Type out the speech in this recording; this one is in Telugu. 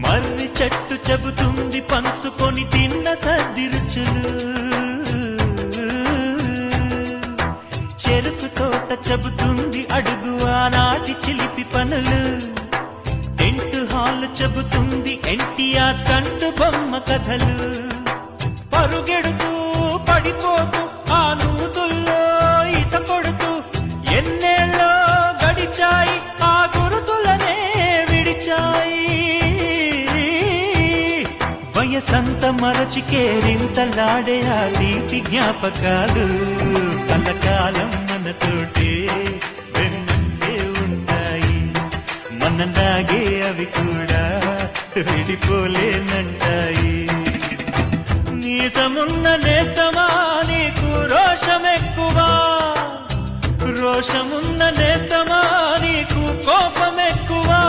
మర్రి చెట్టు చెబుతుంది పంచుకొని తిన్న సద్ది రుచులు, చెరుకు తోట చెబుతుంది అడుగు ఆనాటి చిలిపి పనులు, టెంట్ హాల్ చెబుతుంది ఎన్టీఆర్ కంటు బొమ్మ కథలు. పరుగెడుతూ పడిపోతూ ఆ నూతుల్లో ఈత కొడుతూ ఎన్నేళ్ళో గడిచాయి, ఆ గురుతులనే విడిచాయి. వయసంత మరచి కేరింతలాడే ఆ తీపి జ్ఞాపకాలు కలకాలం మనతోటే వెన్నంటే ఉంటాయి. మనలాగే అవి కూడా విడిపోలేనంటాయి. నీసమున్న నేస్తమా నీకు రోషమెక్కువా, రోషమున్న నేస్తమా నీకు కోపమెక్కువా.